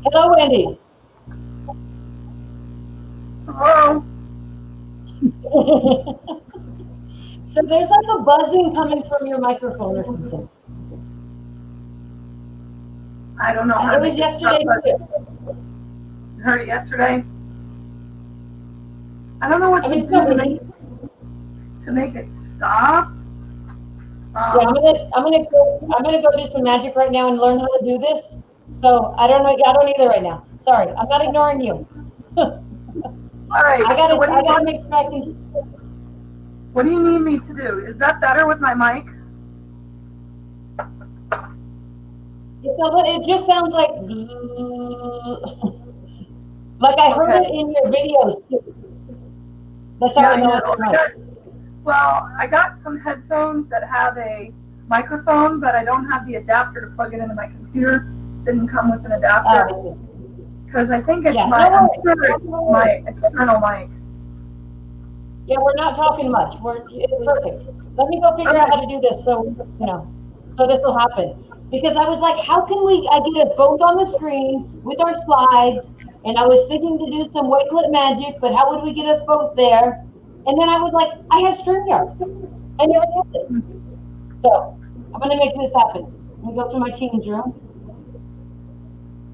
Hello, Wendy. Hello? So there's like a buzzing coming from your microphone or something. I don't know how It to was make it stop. yesterday too. You heard it yesterday? I don't know what I to mean, do it's not to really. make it stop. Yeah, I'm gonna go do some magic right now and learn how to do this. So I don't know. I don't either right now. Sorry, I'm not ignoring you. All right. I So gotta make sure I can. what do you need me to do? Is that better with my mic? It just sounds like like I heard it in your videos too. That's how Yeah, I I know know. it's your mic. Well, I got some headphones that have a microphone, but I don't have the adapter to plug it into my computer. Didn't come with an adapter. Oh, I see. Because I think it's Yeah, I'm sure it's my external mic. Yeah, we're not talking much. It's perfect. Let me go figure out how to do this so so this will happen. Because I was like, how can I get us both on the screen with our slides? And I was thinking to do some Wakelet magic, but how would we get us both there? And then I was like, I have StreamYard. I never used it. So I'm gonna make this happen. Let me go to my Teams room.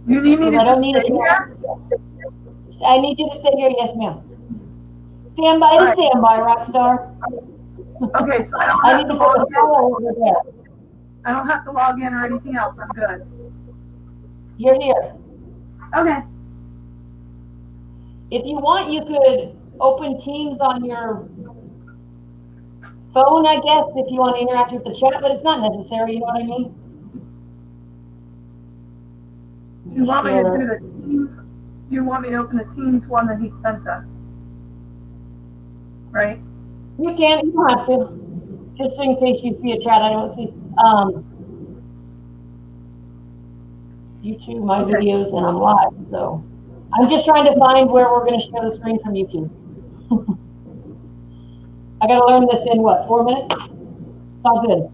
You need me to I don't just need stay it. here? I need you to stay here, yes, ma'am. Stand by to stand by, Rockstar. Okay, so I don't I have need to to put the log power over there. I don't have to log in or anything else. I'm good. You're here. Okay. If you want, you could open Teams on your phone, I guess, if you want to interact with the chat, but it's not necessary, you know what I mean? You want me to do the Teams? You want me to open the Teams one that he sent us, right? You can, you don't have to. Just in case you see a chat, I don't see YouTube, my videos, and I'm live, so I'm just trying to find where we're going to share the screen from YouTube. I got to learn this in what, 4 minutes? It's all good.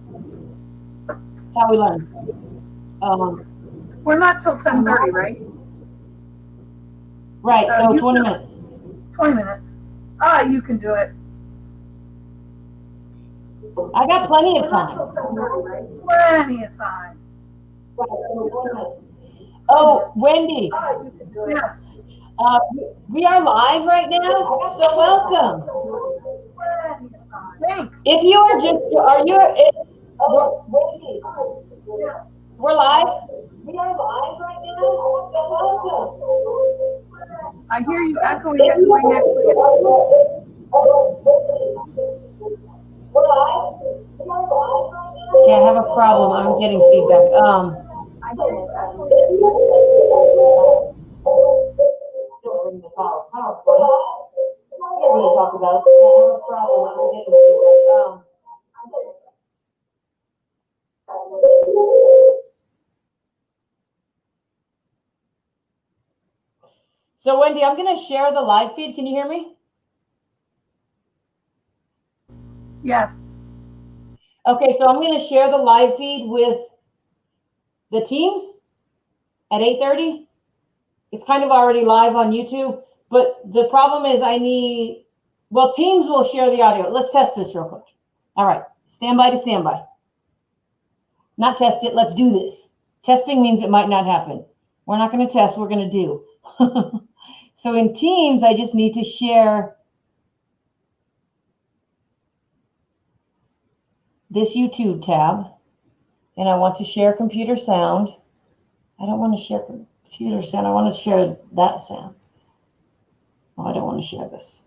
That's how we learn. We're not till 10:30, right? Right, so 20 minutes. 20 minutes. Ah, you can do it. I got plenty of time. Plenty of time. Oh, Wendy. Yes. We are live right now, so welcome. Thanks. If you are just, Wendy, we're live. We are live right now, so welcome. I hear you echoing. We're live. Okay, I have a problem. I'm getting feedback. Talk about. I have a problem. I'm getting feedback. So Wendy, I'm going to share the live feed. Can you hear me? Yes. Okay, so I'm going to share the live feed with the teams at 8:30. It's kind of already live on YouTube, but the problem is Teams will share the audio. Let's test this real quick. All right, stand by to stand by. Not test it, let's do this. Testing means it might not happen. We're not going to test, we're going to do. So in Teams, I just need to share this YouTube tab, and I want to share computer sound. I don't want to share computer sound, I want to share that sound. Oh, I don't want to share this.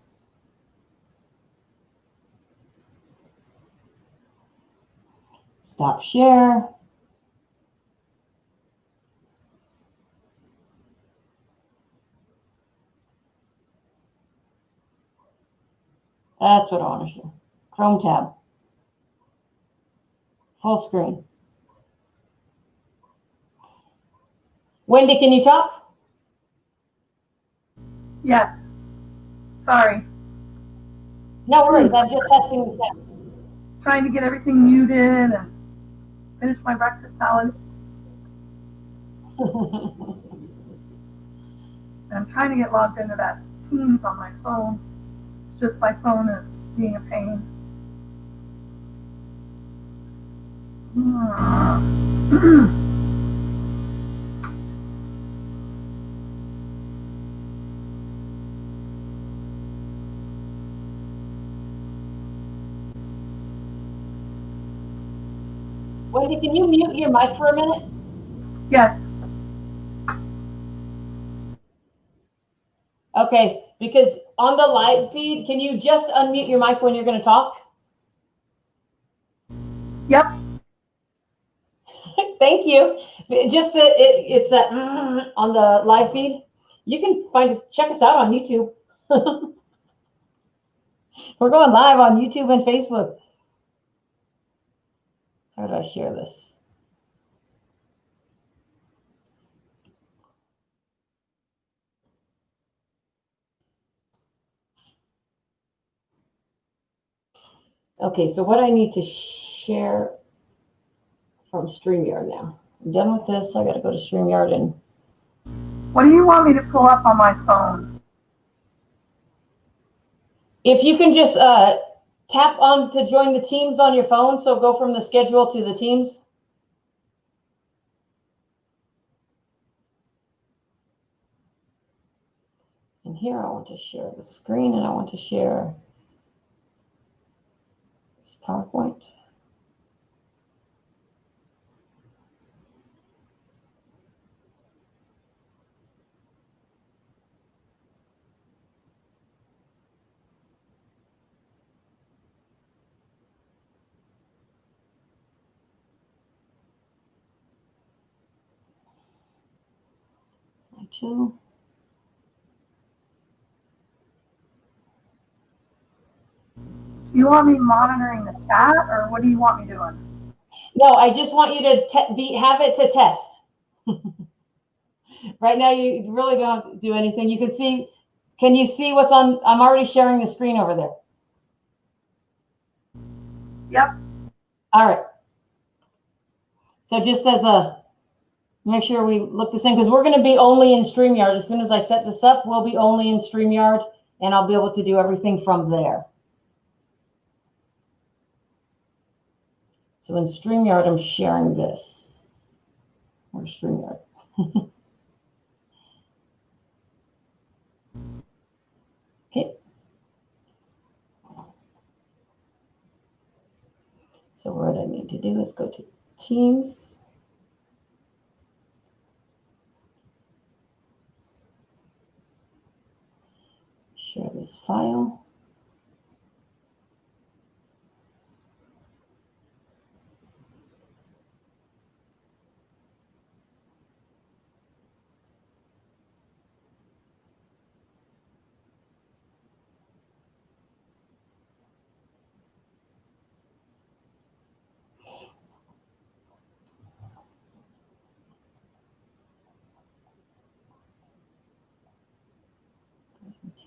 Stop share. That's what I want to share. Chrome tab. Full screen. Wendy, can you talk? Yes. Sorry. No worries. I'm just testing the sound. Trying to get everything muted and finish my breakfast salad. And I'm trying to get logged into that Teams on my phone. It's just my phone is being a pain. Wendy, can you mute your mic for a minute? Yes. Okay, because on the live feed, can you just unmute your mic when you're going to talk? Yep. Thank you. Just that it's that on the live feed. You can check us out on YouTube. We're going live on YouTube and Facebook. How do I share this? Okay, so what I need to share from StreamYard now. I'm done with this. I got to go to StreamYard and. What do you want me to pull up on my phone? If you can just tap on to join the Teams on your phone, so go from the schedule to the Teams. And here I want to share the screen and I want to share this PowerPoint. Slideshow. Do you want me monitoring the chat, or what do you want me doing? No, I just want you to have it to test. Right now, you really don't have to do anything. You can see, can you see what's on? I'm already sharing the screen over there. Yep. All right. So just as make sure we look the same, because we're going to be only in StreamYard. As soon as I set this up, we'll be only in StreamYard, and I'll be able to do everything from there. So in StreamYard, I'm sharing this. Where's StreamYard? Okay. So what I need to do is go to Teams. Share this file.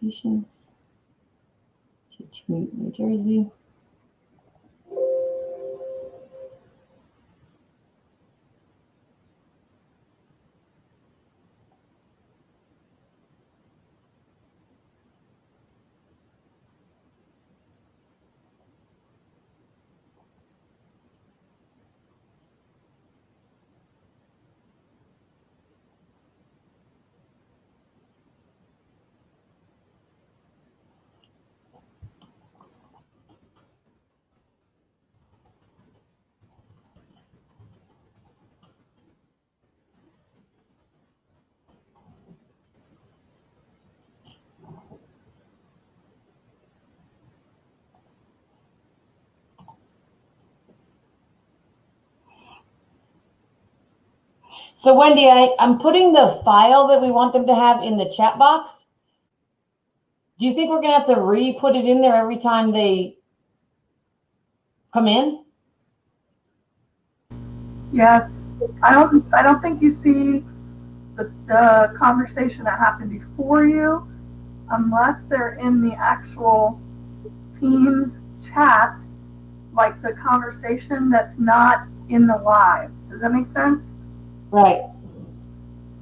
Presentations. TeachMeetNJ. So Wendy, I'm putting the file that we want them to have in the chat box. Do you think we're gonna have to re-put it in there every time they come in? Yes. I don't think you see the conversation that happened before you, unless they're in the actual Teams chat, like the conversation that's not in the live. Does that make sense? Right.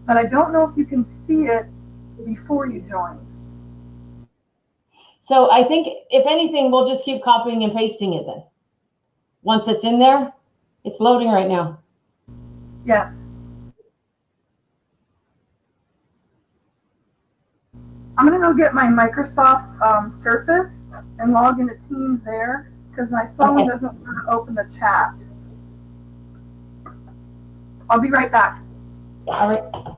But I don't know if you can see it before you joined. So I think if anything, we'll just keep copying and pasting it then. Once it's in there, it's loading right now. Yes. I'm going to go get my Microsoft Surface and log into Teams there because my phone doesn't want to open the chat. I'll be right back. All right.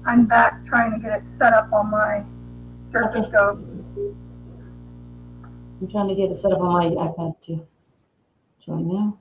I'm back trying to get it set up on my Surface Go. I'm trying to get it set up on my iPad too. Join now.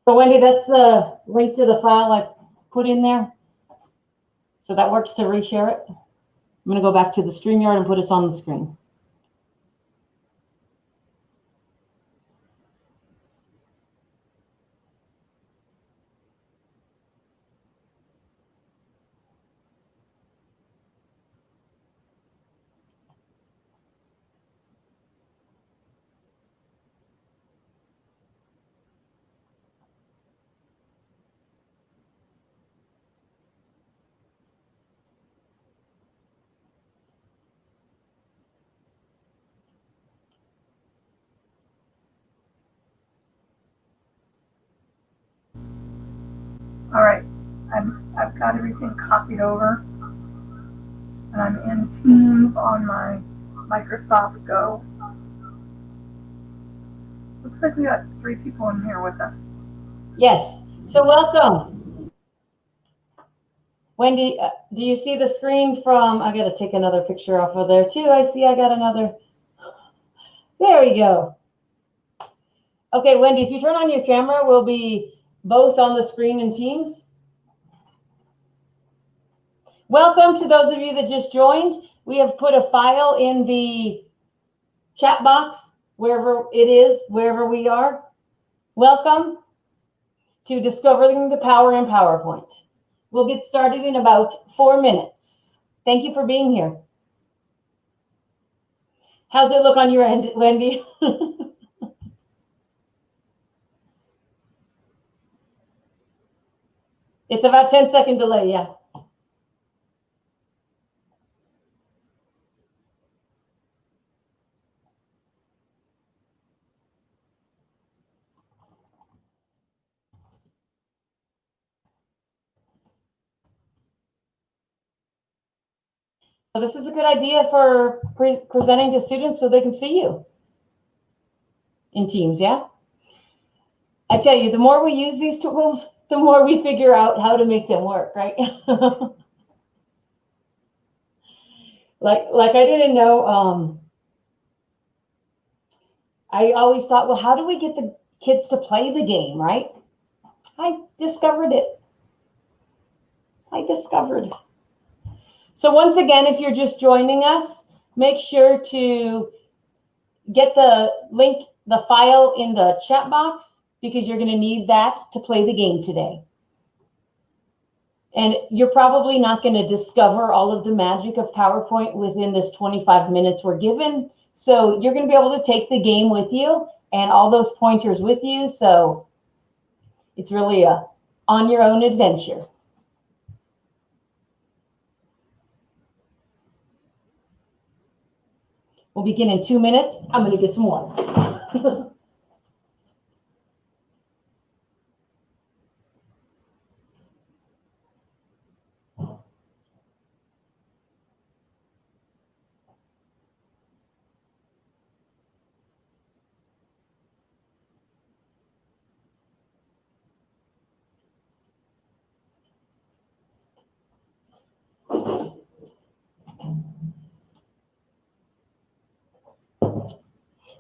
So Wendy, that's the link to the file I put in there. So that works to reshare it. I'm going to go back to the StreamYard and put us on the screen. All right, I've got everything copied over, and I'm in Teams on my Microsoft Go. Looks like we got 3 people in here with us. Yes, so welcome. Wendy, do you see the screen from, I got to take another picture off of there too. I see I got another. There we go. Okay, Wendy, if you turn on your camera, we'll be both on the screen in Teams. Welcome to those of you that just joined. We have put a file in the chat box, wherever it is, wherever we are. Welcome to Discovering the Power in PowerPoint. We'll get started in about 4 minutes. Thank you for being here. How's it look on your end, Wendy? It's about 10-second delay, yeah. So this is a good idea for presenting to students so they can see you in Teams, yeah? I tell you, the more we use these tools, the more we figure out how to make them work, right? like I didn't know, I always thought, well, how do we get the kids to play the game, right? I discovered it. So once again, if you're just joining us, make sure to get the link, the file in the chat box, because you're going to need that to play the game today. And you're probably not going to discover all of the magic of PowerPoint within this 25 minutes we're given. So you're going to be able to take the game with you and all those pointers with you. So it's really a on your own adventure. We'll begin in 2 minutes. I'm going to get some water.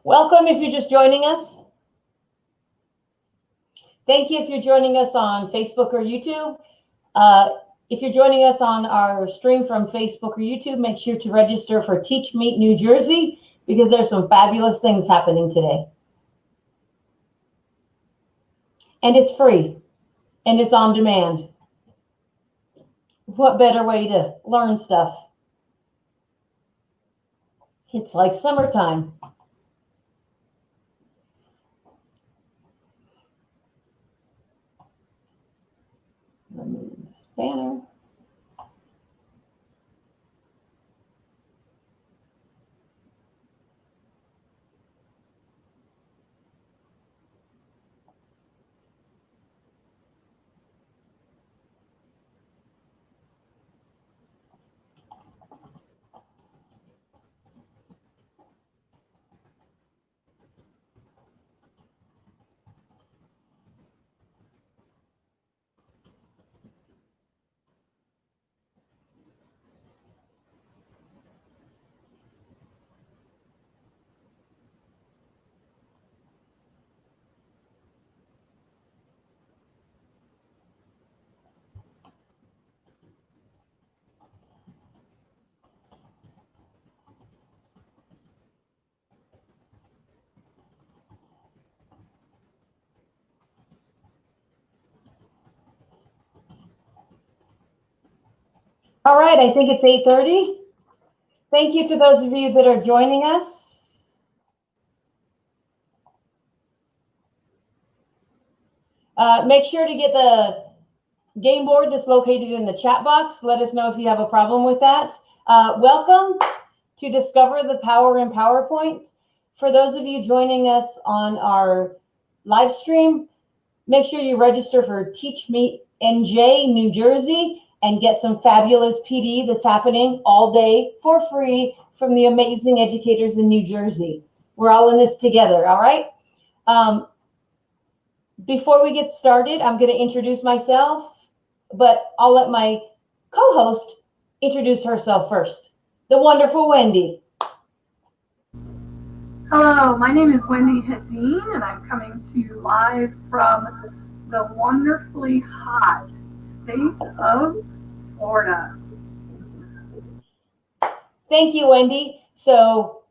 Welcome if you're just joining us. Thank you if you're joining us on Facebook or YouTube. If you're joining us on our stream from Facebook or YouTube, make sure to register for TeachMeetNJ because there's some fabulous things happening today. And it's free and it's on demand. What better way to learn stuff? It's like summertime. Remove this banner. All right, I think it's 8:30. Thank you to those of you that are joining us. Make sure to get the game board that's located in the chat box. Let us know if you have a problem with that. Welcome to Discover the Power in PowerPoint. For those of you joining us on our live stream, make sure you register for TeachMeetNJ New Jersey and get some fabulous PD that's happening all day for free from the amazing educators in New Jersey. We're all in this together, all right? Before we get started, I'm going to introduce myself, but I'll let my co-host introduce herself first. The wonderful Wendy. Hello, my name is Wendy Hedin, and I'm coming to you live from the wonderfully hot state of Florida. Thank you, Wendy. So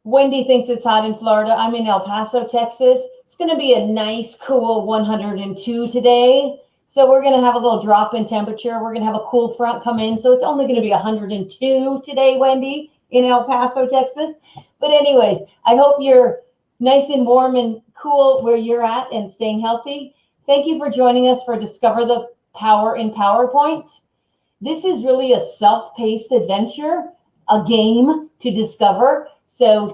Wendy thinks it's hot in Florida. I'm in El Paso, Texas. It's going to be a nice, cool 102 today. So we're going to have a little drop in temperature. We're going to have a cool front come in. So it's only going to be 102 today, Wendy, in El Paso, Texas. But anyways, I hope you're nice and warm and cool where you're at and staying healthy. Thank you for joining us for Discover the Power in PowerPoint. This is really a self-paced adventure, a game to discover. So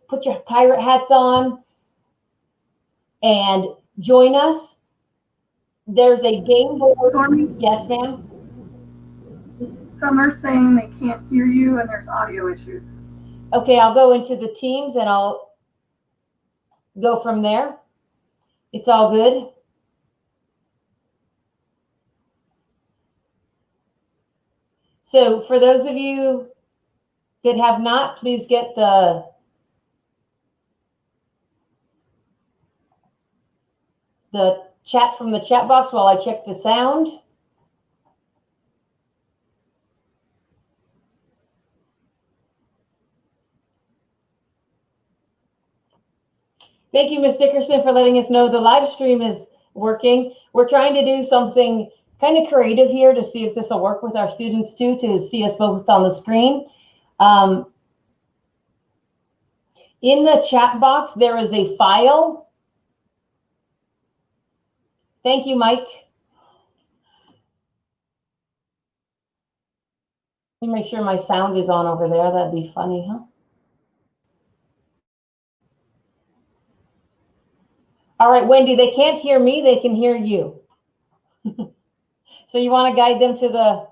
put your pirate hats on and join us. There's a game board. Stormy? Yes, ma'am. Some are saying they can't hear you and there's audio issues. Okay, I'll go into the Teams and I'll go from there. It's all good. So for those of you that have not, please get the chat from the chat box while I check the sound. Thank you, Ms. Dickerson, for letting us know the live stream is working. We're trying to do something kind of creative here to see if this will work with our students too, to see us both on the screen. In the chat box, there is a file. Thank you, Mike. Let me make sure my sound is on over there. That'd be funny, huh? All right, Wendy, they can't hear me. They can hear you. So you want to guide them to the...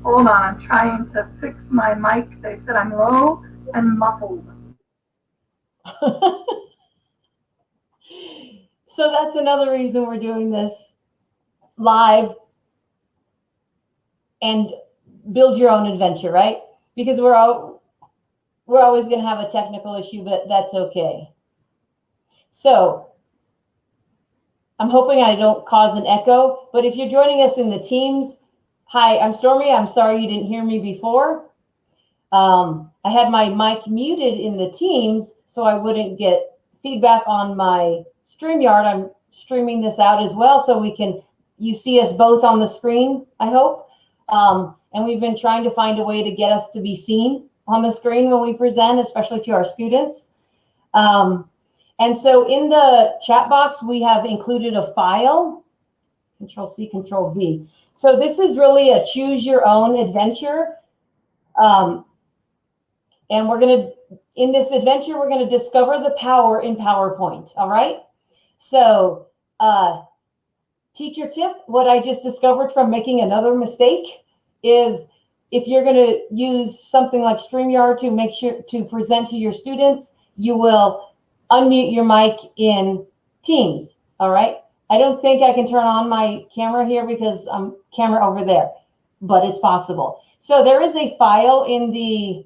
Hold on, I'm trying to fix my mic. They said I'm low and muffled. So that's another reason we're doing this live and build your own adventure, right? Because we're always going to have a technical issue, but that's okay. So I'm hoping I don't cause an echo, but if you're joining us in the Teams, hi, I'm Stormy. I'm sorry you didn't hear me before. I had my mic muted in the Teams so I wouldn't get feedback on my StreamYard. I'm streaming this out as well so you see us both on the screen, I hope. And we've been trying to find a way to get us to be seen on the screen when we present, especially to our students. And so in the chat box, we have included a file, Control-C, Control-V. So this is really a choose your own adventure. And in this adventure, we're going to discover the power in PowerPoint. All right. So teacher tip, what I just discovered from making another mistake is if you're going to use something like StreamYard to make sure to present to your students, you will unmute your mic in Teams. All right. I don't think I can turn on my camera here because I'm camera over there, but it's possible. So there is a file in the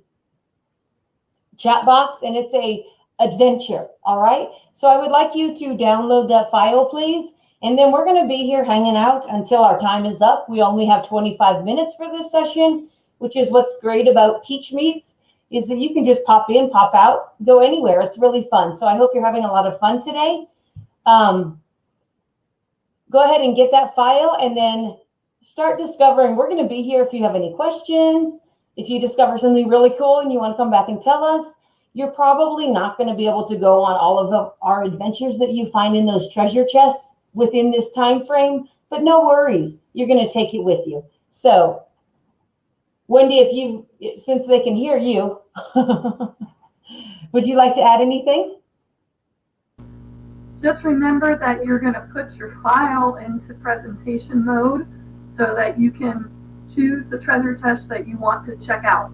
chat box and it's a adventure. All right. So I would like you to download that file, please. And then we're going to be here hanging out until our time is up. We only have 25 minutes for this session, which is what's great about TeachMeets, is that you can just pop in, pop out, go anywhere. It's really fun. So I hope you're having a lot of fun today. Go ahead and get that file and then start discovering. We're going to be here if you have any questions. If you discover something really cool and you want to come back and tell us. You're probably not going to be able to go on all of our adventures that you find in those treasure chests within this time frame, but no worries. You're going to take it with you. So, Wendy, since they can hear you, would you like to add anything? Just remember that you're going to put your file into presentation mode so that you can choose the treasure chest that you want to check out.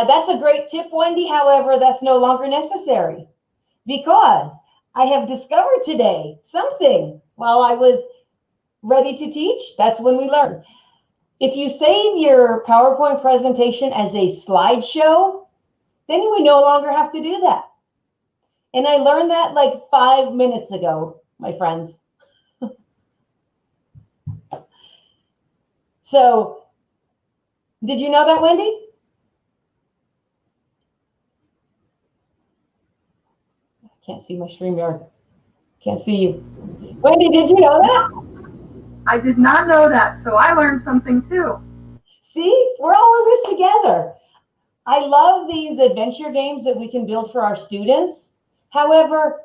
That's a great tip, Wendy. However, that's no longer necessary because I have discovered today something while I was ready to teach. That's when we learn. If you save your PowerPoint presentation as a slideshow, then we no longer have to do that. And I learned that like 5 minutes ago, my friends. So, did you know that, Wendy? Can't see my StreamYard. Can't see you. Wendy, did you know that? I did not know that, so I learned something too. See, we're all in this together. I love these adventure games that we can build for our students. However,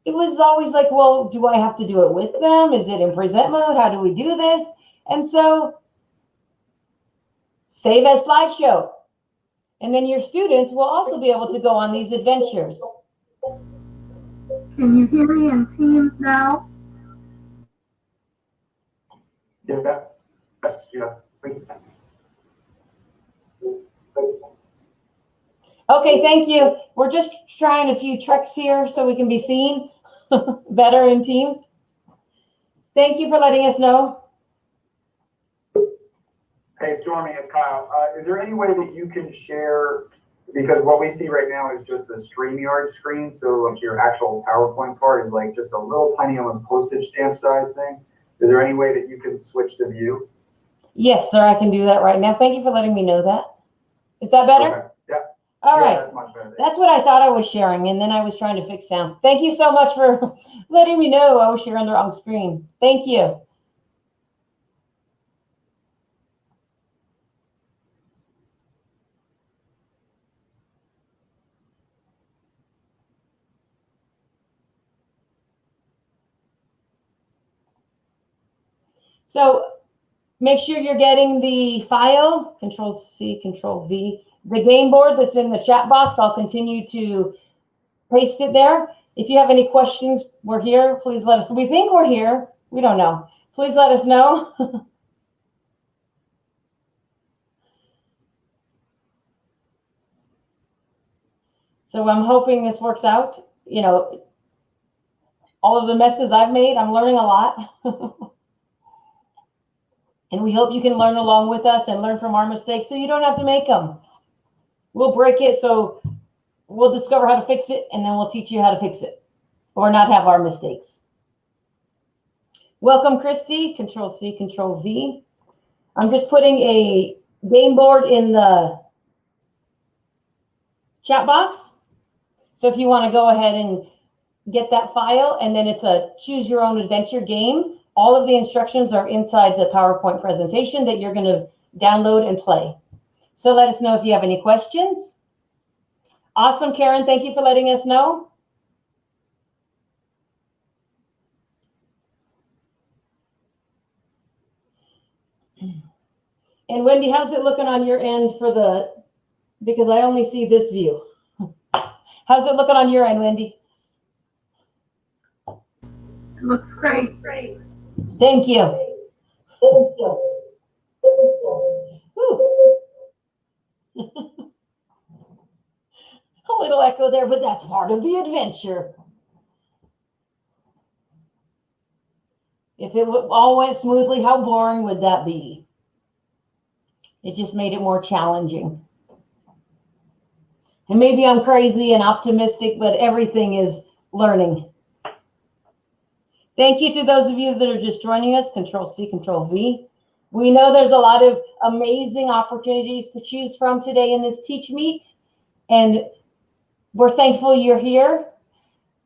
it was always like, well, do I have to do it with them? Is it in present mode? How do we do this? And so, save as slideshow. And then your students will also be able to go on these adventures. Can you hear me in Teams now? Yeah. Okay, thank you. We're just trying a few tricks here so we can be seen better in Teams. Thank you for letting us know. Hey, Stormy, it's Kyle. Is there any way that you can share, because what we see right now is just the StreamYard screen, so like your actual PowerPoint part is like just a little tiny, almost postage stamp size thing. Is there any way that you can switch the view? Yes, sir, I can do that right now. Thank you for letting me know that. Is that better? Okay. Yeah. All Yeah, right. that's much better. That's what I thought I was sharing, and then I was trying to fix sound. Thank you so much for letting me know I was sharing the wrong screen. Thank you. So make sure you're getting the file, Control-C, Control-V, the game board that's in the chat box. I'll continue to paste it there. If you have any questions, we're here. Please let us. We think we're here. We don't know. Please let us know. So I'm hoping this works out. You know, all of the messes I've made, I'm learning a lot. And we hope you can learn along with us and learn from our mistakes so you don't have to make them. We'll break it, so we'll discover how to fix it, and then we'll teach you how to fix it or not have our mistakes. Welcome, Christy. Control-C, Control-V. I'm just putting a game board in the chat box. So if you want to go ahead and get that file, and then it's a choose your own adventure game. All of the instructions are inside the PowerPoint presentation that you're going to download and play. So let us know if you have any questions. Awesome, Karen. Thank you for letting us know. And Wendy, how's it looking on your end because I only see this view. How's it looking on your end, Wendy? It looks great. Great. Thank you. Thank you. A little echo there, but that's part of the adventure. If it all went smoothly, how boring would that be? It just made it more challenging. And maybe I'm crazy and optimistic, but everything is learning. Thank you to those of you that are just joining us, Control-C, Control-V. We know there's a lot of amazing opportunities to choose from today in this Teach Meet. And we're thankful you're here.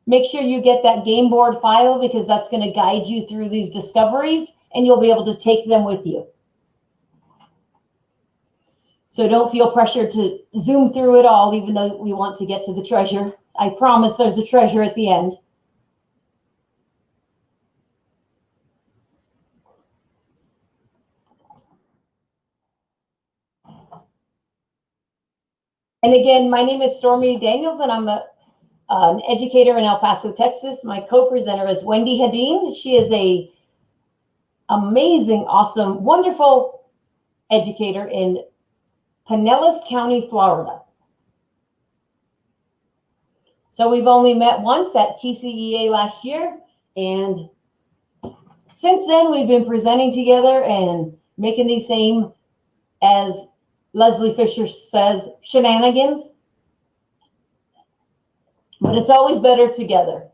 Make sure you get that game board file because that's going to guide you through these discoveries and you'll be able to take them with you. So don't feel pressured to zoom through it all, even though we want to get to the treasure. I promise there's a treasure at the end. And again, my name is Stormy Daniels, and I'm an educator in El Paso, Texas. My co-presenter is Wendy Hadeen. She is a amazing, awesome, wonderful educator in Pinellas County, Florida. So we've only met once at TCEA last year, and since then we've been presenting together and making these same, as Leslie Fisher says, shenanigans. But it's always better together.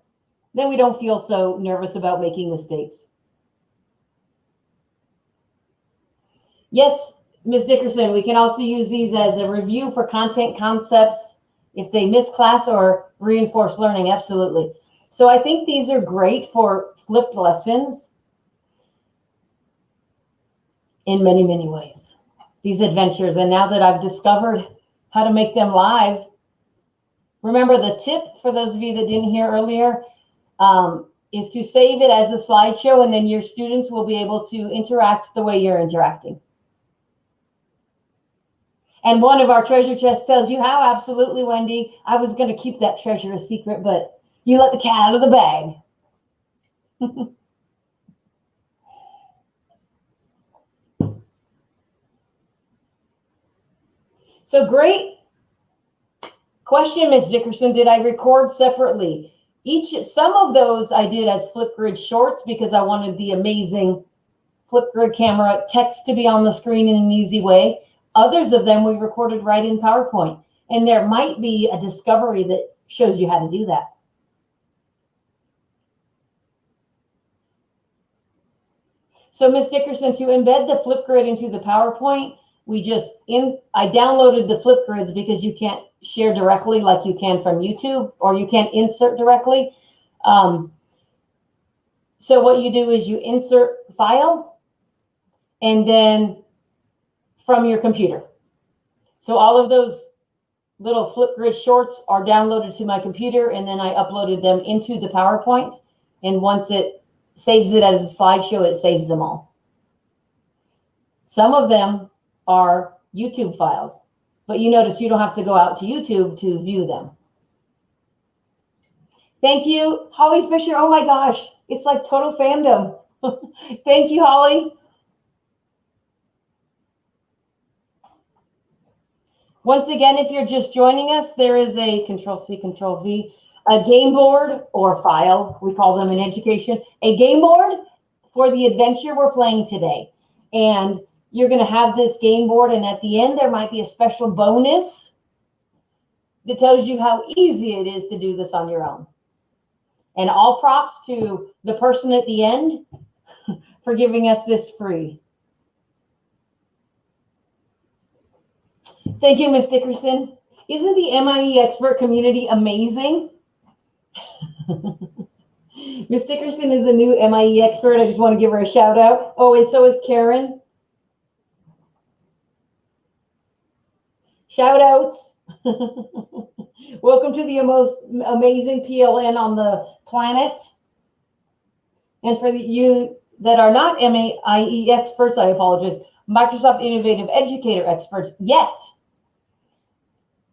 Then we don't feel so nervous about making mistakes. Yes, Ms. Dickerson, we can also use these as a review for content concepts if they miss class or reinforce learning, absolutely. So I think these are great for flipped lessons in many, many ways, these adventures. And now that I've discovered how to make them live, remember the tip for those of you that didn't hear earlier is to save it as a slideshow, and then your students will be able to interact the way you're interacting. And one of our treasure chests tells you how. Absolutely, Wendy. I was going to keep that treasure a secret, but you let the cat out of the bag. So great question, Ms. Dickerson. Did I record separately? Some of those I did as Flipgrid shorts because I wanted the amazing Flipgrid camera text to be on the screen in an easy way. Others of them we recorded right in PowerPoint, and there might be a discovery that shows you how to do that. So Ms. Dickerson, to embed the Flipgrid into the PowerPoint, I downloaded the Flipgrids because you can't share directly like you can from YouTube, or you can't insert directly. So what you do is you insert file and then from your computer. So all of those little Flipgrid shorts are downloaded to my computer, and then I uploaded them into the PowerPoint. And once it saves it as a slideshow, it saves them all. Some of them are YouTube files, but you notice you don't have to go out to YouTube to view them. Thank you, Holly Fisher. Oh my gosh, it's like total fandom. Thank you, Holly. Once again, if you're just joining us, there is a Control-C, Control-V, a game board or file, we call them in education, a game board for the adventure we're playing today. And you're going to have this game board, and at the end, there might be a special bonus that tells you how easy it is to do this on your own. And all props to the person at the end for giving us this free. Thank you, Ms. Dickerson. Isn't the MIE expert community amazing? Ms. Dickerson is a new MIE expert. I just want to give her a shout out. Oh, and so is Karen. Shout outs. Welcome to the most amazing PLN on the planet. And for you that are not MIE experts, I apologize. Microsoft Innovative Educator experts yet.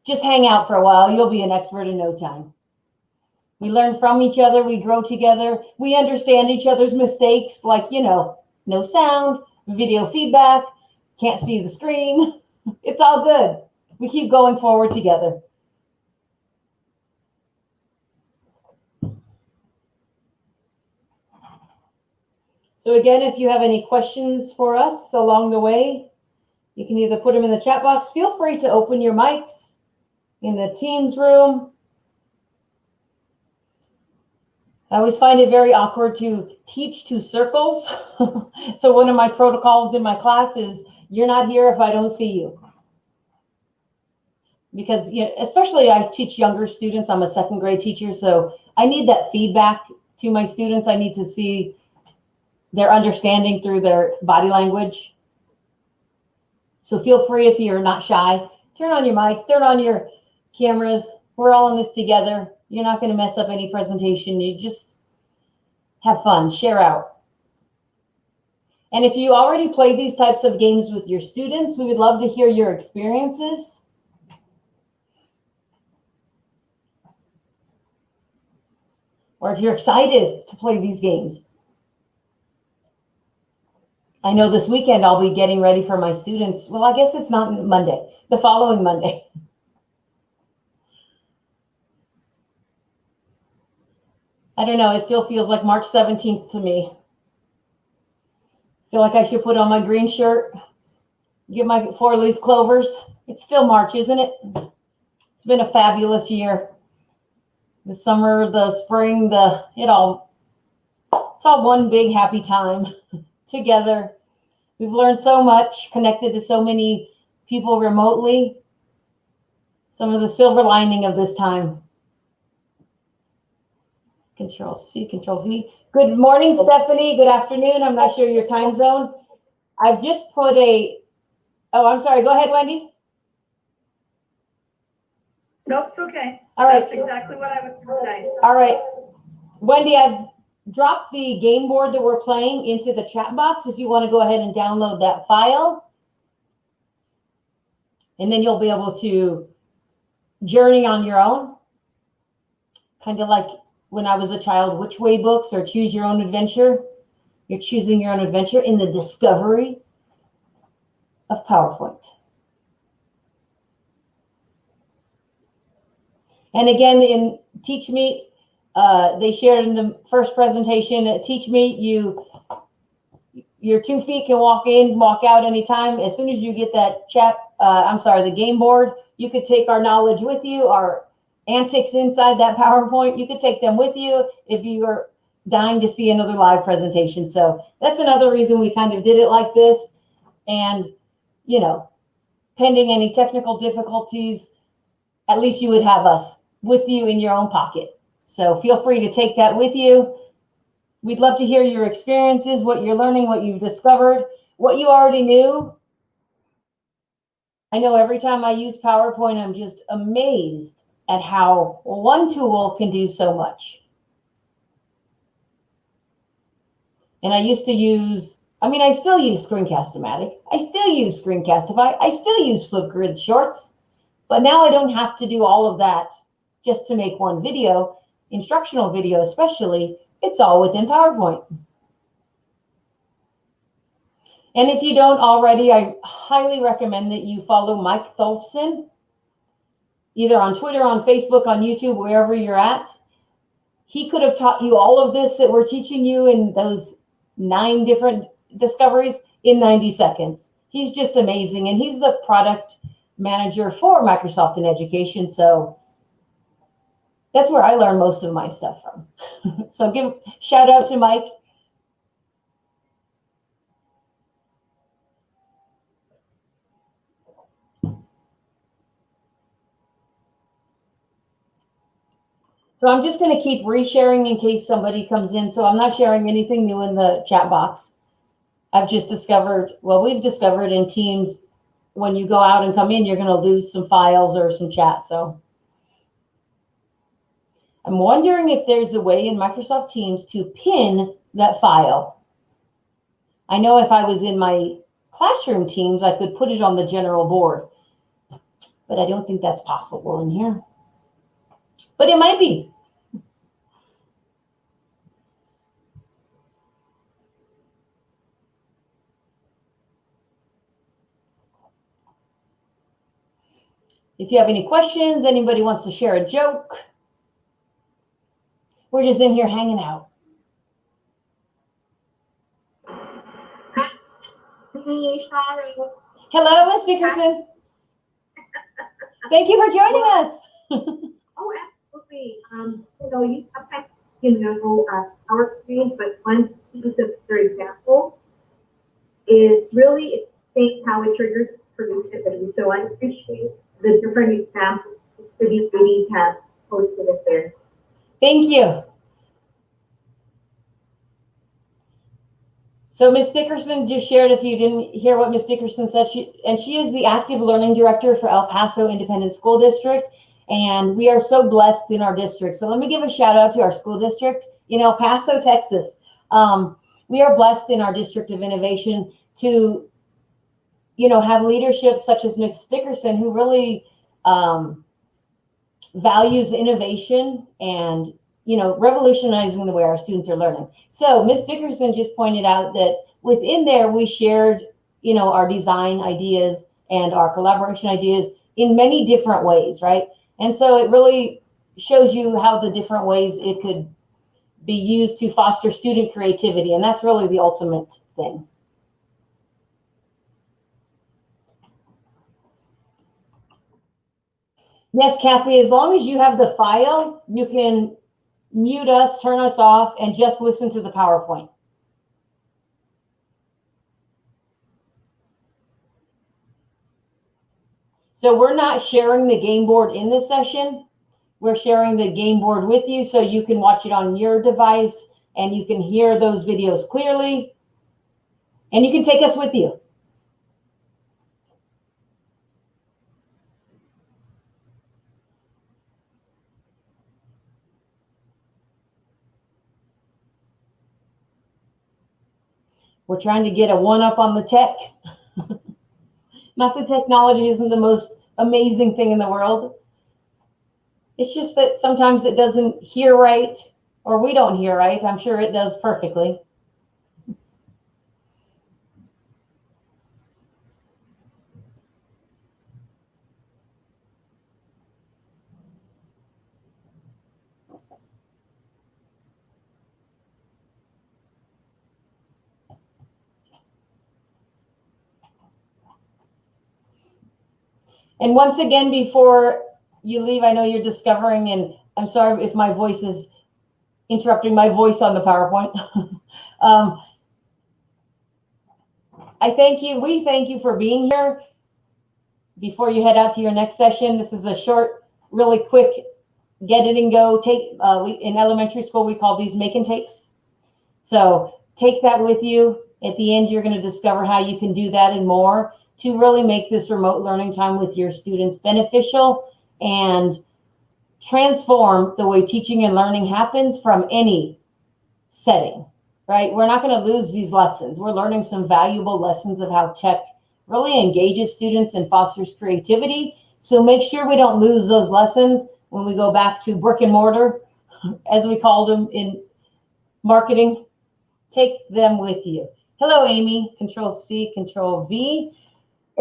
Just hang out for a while. You'll be an expert in no time. We learn from each other. We grow together. We understand each other's mistakes, like, you know, no sound, video feedback, can't see the screen. It's all good. We keep going forward together. So again, if you have any questions for us along the way, you can either put them in the chat box. Feel free to open your mics in the Teams room. I always find it very awkward to teach to circles. So one of my protocols in my class is, you're not here if I don't see you. because especially I teach younger students. I'm a second grade teacher, so I need that feedback to my students. I need to see their understanding through their body language. So feel free, if you're not shy, turn on your mics, turn on your cameras. We're all in this together. You're not going to mess up any presentation. You just have fun, share out. And if you already play these types of games with your students, we would love to hear your experiences. Or if you're excited to play these games. I know this weekend I'll be getting ready for my students. Well, I guess it's not Monday, the following Monday. I don't know, it still feels like March 17th to me. Feel like I should put on my green shirt, get my 4-leaf clovers. It's still March, isn't it? It's been a fabulous year. The summer, the spring, it's all one big happy time together. We've learned so much, connected to so many people remotely. Some of the silver lining of this time. Control C, Control V. Good morning, Stephanie. Good afternoon. I'm not sure your time zone. I've just put I'm sorry. Go ahead, Wendy. Nope, it's okay. All right. That's exactly what I was going to say. All right. Wendy, I've dropped the game board that we're playing into the chat box if you want to go ahead and download that file. And then you'll be able to journey on your own. Kind of like when I was a child, Which Way books or Choose Your Own Adventure. You're choosing your own adventure in the discovery of PowerPoint. And again, in TeachMeet, they shared in the first presentation at TeachMeet, your 2 feet can walk in, walk out anytime. As soon as you get that the game board, you could take our knowledge with you, our antics inside that PowerPoint. You could take them with you if you are dying to see another live presentation. So that's another reason we kind of did it like this. And, pending any technical difficulties, at least you would have us with you in your own pocket. So feel free to take that with you. We'd love to hear your experiences, what you're learning, what you've discovered, what you already knew. I know every time I use PowerPoint, I'm just amazed at how one tool can do so much. And I still use Screencast-O-Matic. I still use Screencastify. I still use Flipgrid Shorts. But now I don't have to do all of that just to make one video, instructional video especially. It's all within PowerPoint. And if you don't already, I highly recommend that you follow Mike Tholfsen, either on Twitter, on Facebook, on YouTube, wherever you're at. He could have taught you all of this that we're teaching you in those 9 different discoveries in 90 seconds. He's just amazing. And he's the product manager for Microsoft in Education. So that's where I learn most of my stuff from. So give a shout out to Mike. So I'm just going to keep resharing in case somebody comes in. So I'm not sharing anything new in the chat box. I've just discovered, we've discovered in Teams, when you go out and come in, you're going to lose some files or some chat. So I'm wondering if there's a way in Microsoft Teams to pin that file. I know if I was in my classroom Teams, I could put it on the general board, but I don't think that's possible in here. But it might be. If you have any questions, anybody wants to share a joke, we're just in here hanging out. Hello, Ms. Nickerson. Thank you for joining us. Oh, absolutely. You sometimes, our screen, but one specific example is really think how it triggers productivity. So I appreciate the different examples that these ladies have posted it there. Thank you. So Ms. Dickerson just shared, if you didn't hear what Ms. Dickerson said, she is the active learning director for El Paso Independent School District. And we are so blessed in our district. So let me give a shout out to our school district in El Paso, Texas. We are blessed in our district of innovation to, have leadership such as Ms. Dickerson, who really values innovation and, revolutionizing the way our students are learning. So Ms. Dickerson just pointed out that within there, we shared, our design ideas and our collaboration ideas in many different ways, right? And so it really shows you how the different ways it could be used to foster student creativity. And that's really the ultimate thing. Yes, Kathy, as long as you have the file, you can mute us, turn us off, and just listen to the PowerPoint. So we're not sharing the game board in this session. We're sharing the game board with you so you can watch it on your device and you can hear those videos clearly and you can take us with you. We're trying to get a one-up on the tech. Not that technology isn't the most amazing thing in the world. It's just that sometimes it doesn't hear right, or we don't hear right. I'm sure it does perfectly. And once again, before you leave, I know you're discovering, and I'm sorry if my voice is interrupting my voice on the PowerPoint. I thank you. We thank you for being here. Before you head out to your next session, this is a short, really quick, get it and go. In elementary school, we call these make and takes. So take that with you. At the end, you're going to discover how you can do that and more to really make this remote learning time with your students beneficial and transform the way teaching and learning happens from any setting, right? We're not going to lose these lessons. We're learning some valuable lessons of how tech really engages students and fosters creativity. So make sure we don't lose those lessons when we go back to brick and mortar, as we called them in marketing. Take them with you. Hello, Amy. Control C, Control V.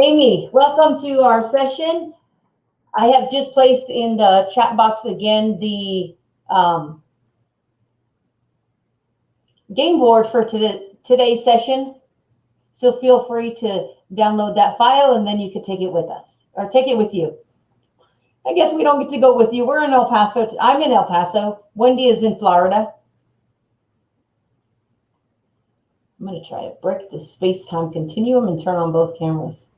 Amy, welcome to our session. I have just placed in the chat box again the game board for today's session. So feel free to download that file and then you can take it with us or take it with you. I guess we don't get to go with you. We're in El Paso. I'm in El Paso. Wendy is in Florida. I'm going to try to break the space-time continuum and turn on both cameras.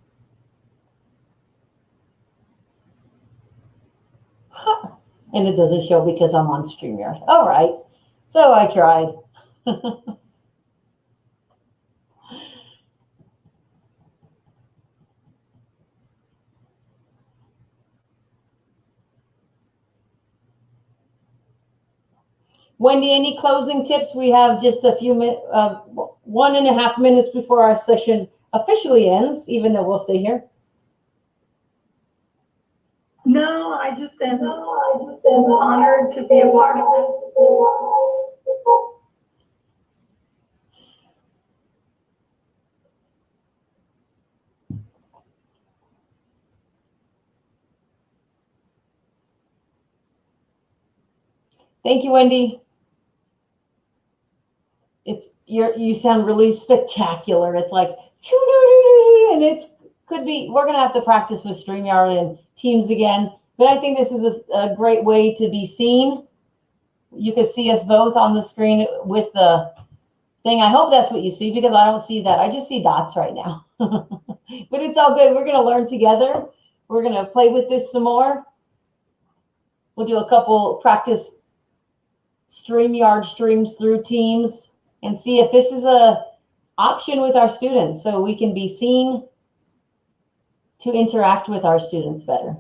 Huh. And it doesn't show because I'm on StreamYard. All right. So I tried. Wendy, any closing tips? We have just a few minutes, 1.5 minutes before our session officially ends, even though we'll stay here. No, I just am honored to be a part of this. Thank you, Wendy. You sound really spectacular. It's like, and we're gonna have to practice with StreamYard and Teams again. But I think this is a great way to be seen. You can see us both on the screen with the thing. I hope that's what you see because I don't see that. I just see dots right now. But it's all good. We're gonna learn together. We're going to play with this some more. We'll do a couple practice StreamYard streams through Teams and see if this is a option with our students so we can be seen to interact with our students better.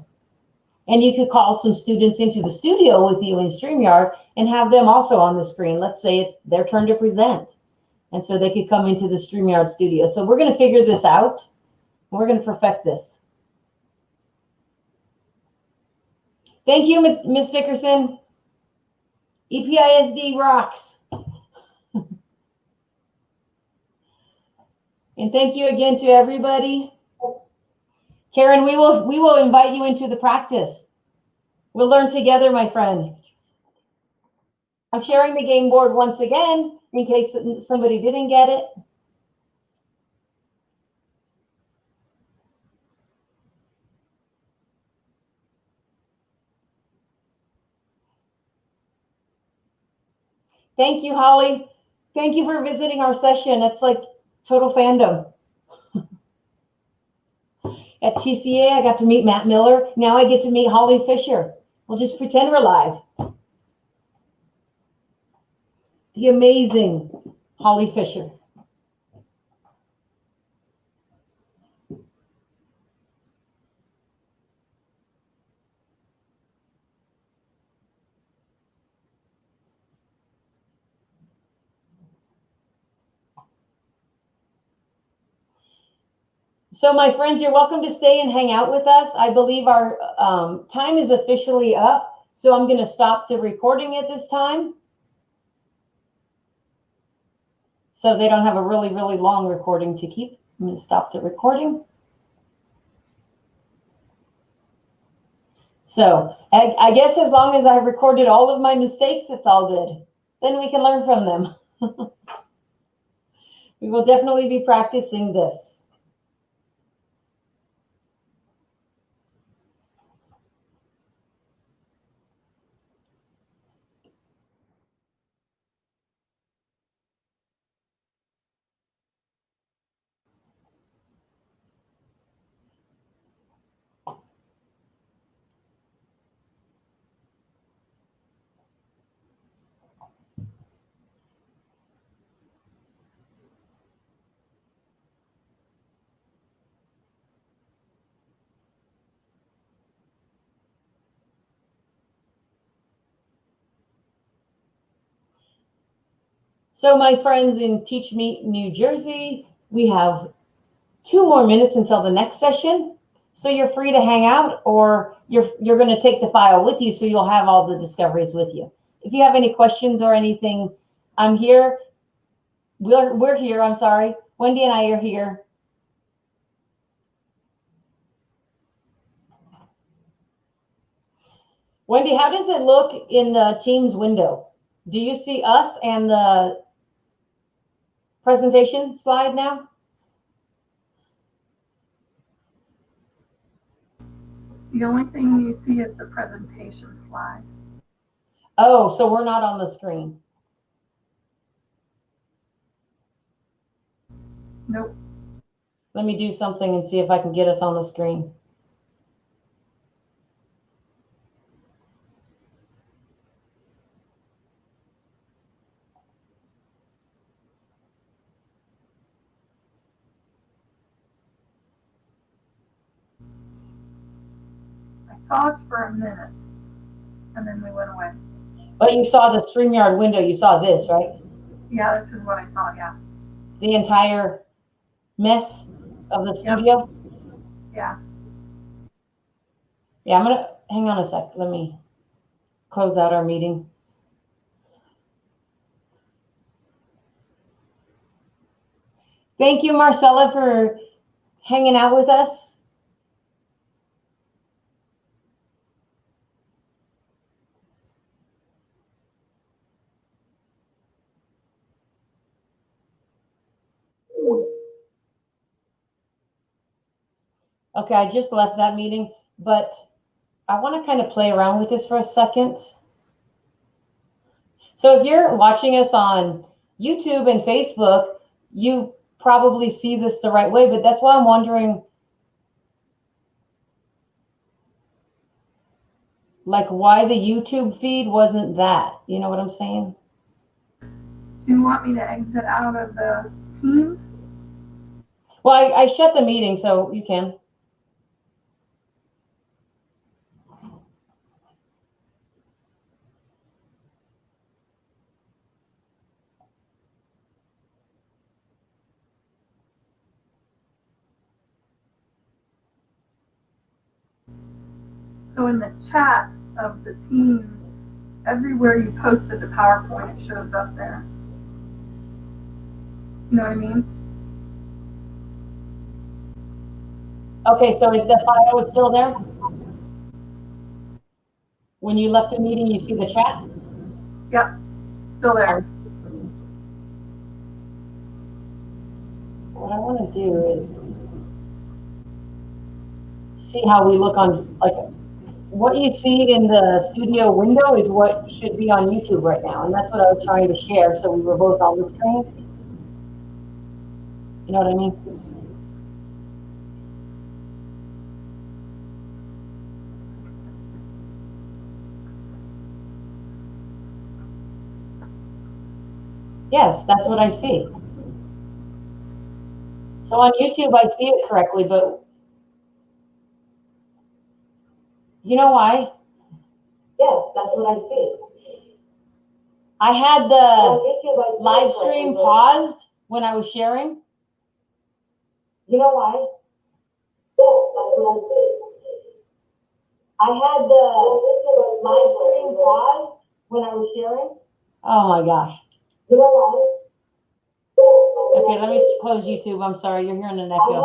And you could call some students into the studio with you in StreamYard and have them also on the screen. Let's say it's their turn to present. And so they could come into the StreamYard studio. So we're going to figure this out. We're going to perfect this. Thank you, Ms. Dickerson. EPISD rocks. And thank you again to everybody. Karen, we will invite you into the practice. We'll learn together, my friend. I'm sharing the game board once again in case somebody didn't get it. Thank you, Holly. Thank you for visiting our session. It's like total fandom. At TCA, I got to meet Matt Miller. Now I get to meet Holly Fisher. We'll just pretend we're live. The amazing Holly Fisher. So my friends, you're welcome to stay and hang out with us. I believe our time is officially up. So I'm going to stop the recording at this time. So they don't have a really, really long recording to keep. I'm going to stop the recording. So I guess as long as I recorded all of my mistakes, it's all good. Then we can learn from them. We will definitely be practicing this. So my friends in Teach Meet New Jersey, we have 2 more minutes until the next session. So you're free to hang out, or you're going to take the file with you so you'll have all the discoveries with you. If you have any questions or anything, I'm here. We're here, I'm sorry. Wendy and I are here. Wendy, how does it look in the Teams window? Do you see us and the presentation slide now? The only thing you see is the presentation slide. Oh, so we're not on the screen. Nope. Let me do something and see if I can get us on the screen. I saw us for a minute, and then we went away. But you saw the StreamYard window. You saw this, right? Yeah, this is what I saw, yeah. The entire mess of the studio? Yeah. Yeah, I'm going to, hang on a sec. Let me close out our meeting. Thank you, Marcella, for hanging out with us. Okay, I just left that meeting, but I want to kind of play around with this for a second. So if you're watching us on YouTube and Facebook, you probably see this the right way, but that's why I'm wondering, like why the YouTube feed wasn't that. You know what I'm saying? Do you want me to exit out of the Teams? Well, I shut the meeting, so you can. So in the chat of the Teams, everywhere you posted the PowerPoint, it shows up there. You know what I mean? Okay, so the file was still there? When you left the meeting, you see the chat? Yep, still there. What I want to do is see how we look on, like, what you see in the studio window is what should be on YouTube right now. And that's what I was trying to share. So we were both on the screen. You know what I mean? Yes, that's what I see. So on YouTube, I see it correctly, but you know why? Yes, that's what I see. I had the live stream paused when I was sharing. You know why? Yes, that's what I see. I had the live stream paused when I was sharing. Oh my gosh. You know why? Okay, let me close YouTube. I'm sorry, you're hearing an echo.